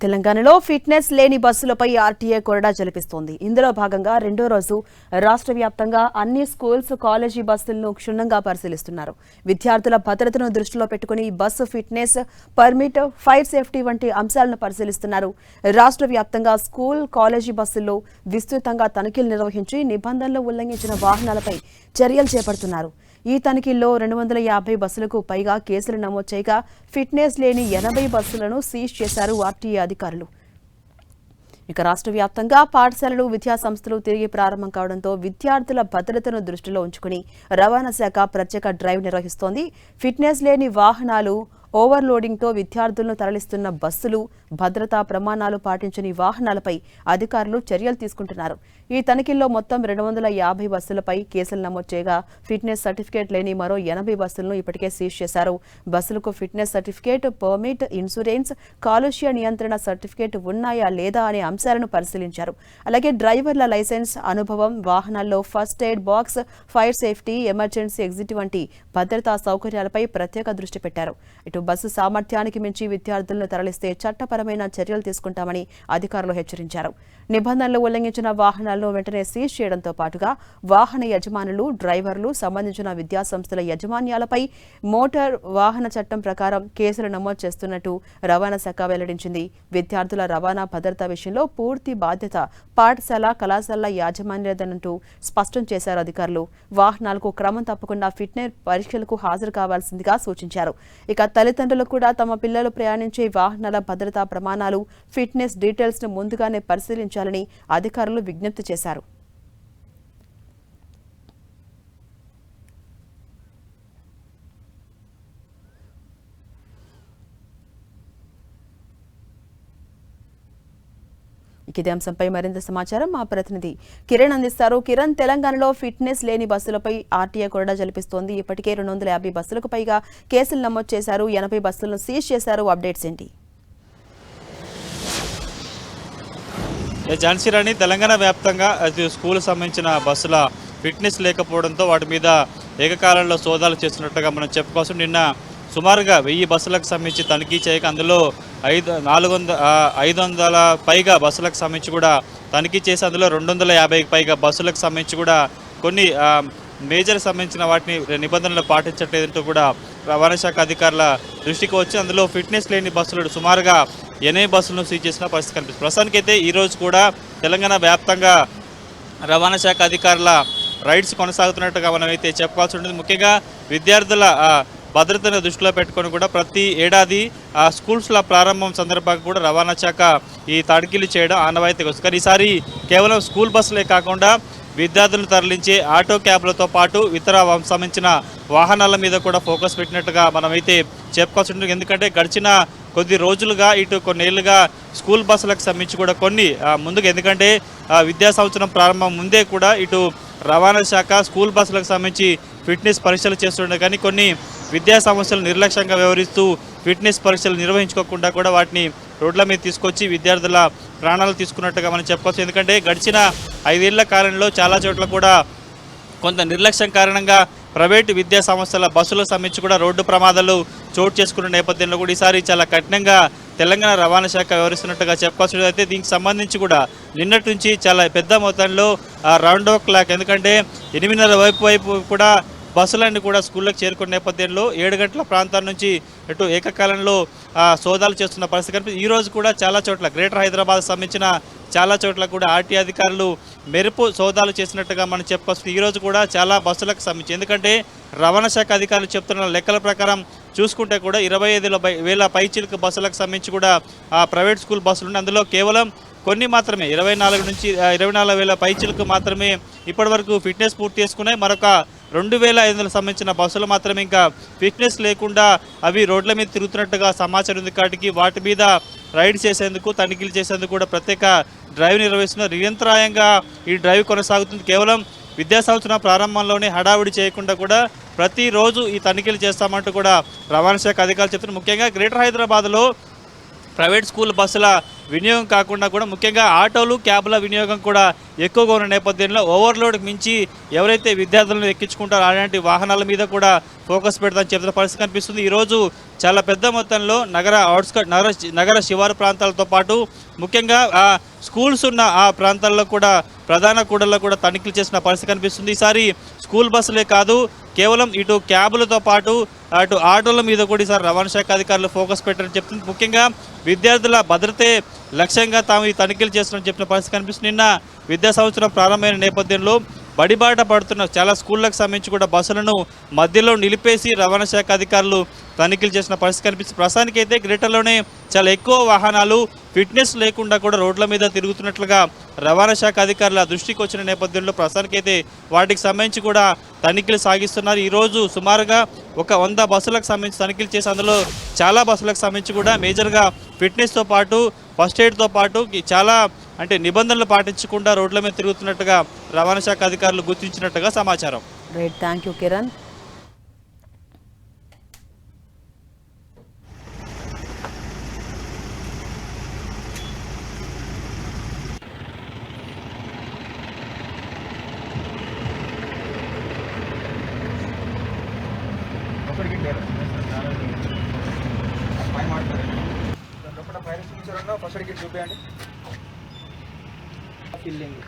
తెలంగాణలో ఫిట్నెస్ లేని బస్సులపై ఆర్టీఏ కొరడా జలిపిస్తోంది. ఇందులో భాగంగా రెండో రోజు రాష్ట్ర వ్యాప్తంగా అన్ని స్కూల్స్, కాలేజీ బస్సులను క్షుణ్ణంగా పరిశీలిస్తున్నారు. విద్యార్థుల భద్రతను దృష్టిలో పెట్టుకుని bus fitness, permit, fire safety వంటి అంశాలను పరిశీలిస్తున్నారు. రాష్ట్ర వ్యాప్తంగా స్కూల్, కాలేజీ బస్సుల్లో విస్తృతంగా తనిఖీలు నిర్వహించి నిబంధనలు ఉల్లంఘించిన వాహనాలపై చర్యలు చేపడుతున్నారు. ఈ తనిఖీల్లో 250 బస్సులకు పైగా కేసులు నమోదు చేయగా ఫిట్నెస్ లేని 80 బస్సులను సీజ్ చేశారు ఆర్టీఏ అధికారులు. ఇక రాష్ట్ర వ్యాప్తంగా పాఠశాలలు, విద్యాసంస్థలు తిరిగి ప్రారంభం కావడంతో విద్యార్థుల భద్రతను దృష్టిలో ఉంచుకుని రవాణా శాఖ ప్రత్యేక డ్రైవ్ నిర్వహిస్తోంది. ఫిట్నెస్ లేని వాహనాలు, ఓవర్లోడింగ్తో విద్యార్థులను తరలిస్తున్న బస్సులు, భద్రతా ప్రమాణాలు పాటించని వాహనాలపై అధికారులు చర్యలు తీసుకుంటున్నారు. ఈ తనిఖీల్లో మొత్తం 250 బస్సులపై కేసులు నమోదు చేయగా ఫిట్నెస్ సర్టిఫికేట్ లేని మరో 80 బస్సులను ఇప్పటికే సీజ్ చేశారు. బస్సులకు ఫిట్నెస్ సర్టిఫికేట్, పర్మిట్, ఇన్సూరెన్స్, కాలుష్య నియంత్రణ సర్టిఫికేట్ ఉన్నాయా లేదా అనే అంశాలను పరిశీలించారు. అలాగే డ్రైవర్ల లైసెన్స్, అనుభవం, వాహనాల్లో first aid box, fire safety, emergency exit వంటి భద్రతా సౌకర్యాలపై ప్రత్యేక దృష్టి పెట్టారు. ఇటు బస్సు సామర్థ్యానికి మించి విద్యార్థులను తరలిస్తే చట్టపరమైన చర్యలు తీసుకుంటామని అధికారులు హెచ్చరించారు. నిబంధనలు ఉల్లంఘించిన వాహనాలను వెంటనే సీజ్ చేయడంతో పాటుగా వాహన యజమానులు, డ్రైవర్లు, సంబంధించిన విద్యాసంస్థల యాజమాన్యాలపై మోటార్ వాహన చట్టం ప్రకారం కేసులు నమోదు చేస్తున్నట్టు రవాణా శాఖ వెల్లడించింది. విద్యార్థుల రవాణా భద్రత విషయంలో పూర్తి బాధ్యత పాఠశాల, కళాశాలల యాజమాన్యాలదంటూ స్పష్టం చేశారు అధికారులు. వాహనాలకు క్రమం తప్పకుండా ఫిట్నెస్ పరీక్షలకు హాజరు కావాల్సిందిగా సూచించారు. ఇక తల్లిదండ్రులు కూడా తమ పిల్లలు ప్రయాణించే వాహనాల భద్రతా ప్రమాణాలు, ఫిట్నెస్ డీటెయిల్స్ ను ముందుగానే పరిశీలించాలని అధికారులు విజ్ఞప్తి చేశారు. ఇదే అంశంపై మరింత సమాచారం మా ప్రతినిధి కిరణ్ అందిస్తారు. కిరణ్, తెలంగాణలో ఫిట్నెస్ లేని బస్సులపై ఆర్టీఏ కొరడా జలిపిస్తోంది. ఇప్పటికే 250 బస్సులకు పైగా కేసులు నమోదు చేశారు. 80 బస్సులను సీజ్ చేశారు. అప్డేట్స్ ఏంటి? ఝాన్సీ రాణి, తెలంగాణ వ్యాప్తంగా స్కూల్ సంబంధించిన బస్సుల ఫిట్నెస్ లేకపోవడంతో వాటి మీద ఏకకాలంలో సోదాలు చేస్తున్నట్టుగా మనం చెప్పుకోవచ్చు. నిన్న సుమారుగా 1000 బస్సులకు సంబంధించి తనిఖీ చేయక అందులో 500 పైగా బస్సులకు సంబంధించి కూడా తనిఖీ చేసి అందులో 250 పైగా బస్సులకు సంబంధించి కూడా కొన్ని మేజర్ సంబంధించిన వాటిని నిబంధనలు పాటించట్లేదంటూ కూడా రవాణా శాఖ అధికారుల దృష్టికి వచ్చి అందులో ఫిట్నెస్ లేని బస్సులు సుమారుగా 8 బస్సులను సీజ్ చేసిన పరిస్థితి కనిపిస్తుంది. ప్రస్తుతానికైతే ఈరోజు కూడా తెలంగాణ వ్యాప్తంగా రవాణా శాఖ అధికారుల రైడ్స్ కొనసాగుతున్నట్టుగా మనం అయితే చెప్పుకోవాల్సి ఉంటుంది. ముఖ్యంగా విద్యార్థుల భద్రతను దృష్టిలో పెట్టుకొని కూడా ప్రతి ఏడాది స్కూల్స్ల ప్రారంభం సందర్భంగా కూడా రవాణా శాఖ ఈ తనిఖీలు చేయడం ఆనవాయితీగా వస్తుంది. కానీ ఈసారి కేవలం స్కూల్ బస్సులే కాకుండా విద్యార్థులను తరలించే ఆటో క్యాబ్లతో పాటు ఇతర సంబంధించిన వాహనాల మీద కూడా ఫోకస్ పెట్టినట్టుగా మనమైతే చెప్పుకోవాల్సి ఉంటుంది. ఎందుకంటే గడిచిన కొద్ది రోజులుగా కొన్నేళ్లుగా స్కూల్ బస్సులకు సంబంధించి కూడా కొన్ని ముందుగా, ఎందుకంటే విద్యా సంవత్సరం ప్రారంభం ముందే కూడా ఇటు రవాణా శాఖ స్కూల్ బస్సులకు సంబంధించి ఫిట్నెస్ పరీక్షలు చేస్తుండే, కానీ కొన్ని విద్యా సంస్థలు నిర్లక్ష్యంగా వ్యవహరిస్తూ ఫిట్నెస్ పరీక్షలు నిర్వహించుకోకుండా కూడా వాటిని రోడ్ల మీద తీసుకొచ్చి విద్యార్థుల ప్రాణాలు తీసుకున్నట్టుగా మనం చెప్పుకోవచ్చు. ఎందుకంటే గడిచిన 5 ఏళ్ల కాలంలో చాలా చోట్ల కూడా కొంత నిర్లక్ష్యం కారణంగా ప్రైవేటు విద్యా సంస్థల బస్సులకు సంబంధించి కూడా రోడ్డు ప్రమాదాలు చోటు చేసుకున్న నేపథ్యంలో కూడా ఈసారి చాలా కఠినంగా తెలంగాణ రవాణా శాఖ వ్యవహరిస్తున్నట్టుగా చెప్పుకోవచ్చు. అయితే దీనికి సంబంధించి కూడా నిన్నటి నుంచి చాలా పెద్ద మొత్తంలో రౌండ్ ఓ క్లాక్, ఎందుకంటే 8:30 వైపు కూడా బస్సులన్నీ కూడా స్కూళ్ళకి చేరుకున్న నేపథ్యంలో 7 గంటల ప్రాంతాల నుంచి ఇటు ఏకకాలంలో సోదాలు చేస్తున్న పరిస్థితి కనిపిస్తుంది. ఈరోజు కూడా చాలా చోట్ల గ్రేటర్ హైదరాబాద్ సంబంధించిన చాలా చోట్ల కూడా ఆర్టీ అధికారులు మెరుపు సోదాలు చేసినట్టుగా మనం చెప్పుకోవచ్చు. ఈరోజు కూడా చాలా బస్సులకు సంబంధించి, ఎందుకంటే రవాణా శాఖ అధికారులు చెప్తున్న లెక్కల ప్రకారం చూసుకుంటే కూడా 25,000 పైచిలుకు బస్సులకు సంబంధించి కూడా ప్రైవేట్ స్కూల్ బస్సులు ఉన్నాయి. అందులో కేవలం కొన్ని మాత్రమే 24,000 పైచిలకు మాత్రమే ఇప్పటివరకు ఫిట్నెస్ పూర్తి చేసుకున్నాయి. మరొక 2,500 సంబంధించిన బస్సులు మాత్రమే ఇంకా ఫిట్నెస్ లేకుండా అవి రోడ్ల మీద తిరుగుతున్నట్టుగా సమాచారం ఉంది. కాబట్టి వాటి మీద రైడ్ చేసేందుకు, తనిఖీలు చేసేందుకు కూడా ప్రత్యేక డ్రైవ్ నిర్వహిస్తున్నారు. నిరంతరాయంగా ఈ డ్రైవ్ కొనసాగుతుంది. కేవలం విద్యా సంవత్సరం ప్రారంభంలోనే హడావుడి చేయకుండా కూడా ప్రతిరోజు ఈ తనిఖీలు చేస్తామంటూ కూడా రవాణా శాఖ అధికారులు చెప్తున్నారు. ముఖ్యంగా గ్రేటర్ హైదరాబాద్లో ప్రైవేట్ స్కూల్ బస్సుల వినియోగం కాకుండా కూడా ముఖ్యంగా ఆటోలు క్యాబ్ల వినియోగం కూడా ఎక్కువగా ఉన్న నేపథ్యంలో ఓవర్లోడ్కి మించి ఎవరైతే విద్యార్థులను ఎక్కించుకుంటారో అలాంటి వాహనాల మీద కూడా ఫోకస్ పెడతామని చెప్తున్న పరిస్థితి కనిపిస్తుంది. ఈరోజు చాలా పెద్ద మొత్తంలో నగర శివారు ప్రాంతాలతో పాటు ముఖ్యంగా స్కూల్స్ ఉన్న ఆ ప్రాంతాల్లో కూడా ప్రధాన కూడల్లో కూడా తనిఖీలు చేసిన పరిస్థితి కనిపిస్తుంది. ఈసారి స్కూల్ బస్సులే కాదు కేవలం ఇటు క్యాబులతో పాటు అటు ఆటోల మీద కూడా ఈసారి రవాణా శాఖ అధికారులు ఫోకస్ పెట్టారని చెప్తుంది. ముఖ్యంగా విద్యార్థుల భద్రతే లక్ష్యంగా తాము ఈ తనిఖీలు చేస్తున్నారని చెప్పిన పరిస్థితి కనిపిస్తుంది. నిన్న విద్యా సంవత్సరం ప్రారంభమైన నేపథ్యంలో బడిబాట పడుతున్న చాలా స్కూళ్ళకు సంబంధించి కూడా బస్సులను మధ్యలో నిలిపేసి రవాణా శాఖ అధికారులు తనిఖీలు చేసిన పరిస్థితి కనిపిస్తుంది. ప్రస్తుతానికి అయితే గ్రేటర్లోనే చాలా ఎక్కువ వాహనాలు ఫిట్నెస్ లేకుండా కూడా రోడ్ల మీద తిరుగుతున్నట్లుగా రవాణా శాఖ అధికారుల దృష్టికి వచ్చిన నేపథ్యంలో ప్రస్తుతానికైతే వాటికి సంబంధించి కూడా తనిఖీలు సాగిస్తున్నారు. ఈరోజు సుమారుగా ఒక 100 బస్సులకు సంబంధించి తనిఖీలు చేసి అందులో చాలా బస్సులకు సంబంధించి కూడా మేజర్గా ఫిట్నెస్తో పాటు ఫస్ట్ ఎయిడ్తో పాటు చాలా అంటే నిబంధనలు పాటించకుండా రోడ్ల మీద తిరుగుతున్నట్టుగా రవాణా శాఖ అధికారులు గుర్తించినట్టుగా సమాచారం. Right, thank you Kiran. First చూపించండి ఫిల్లింగ్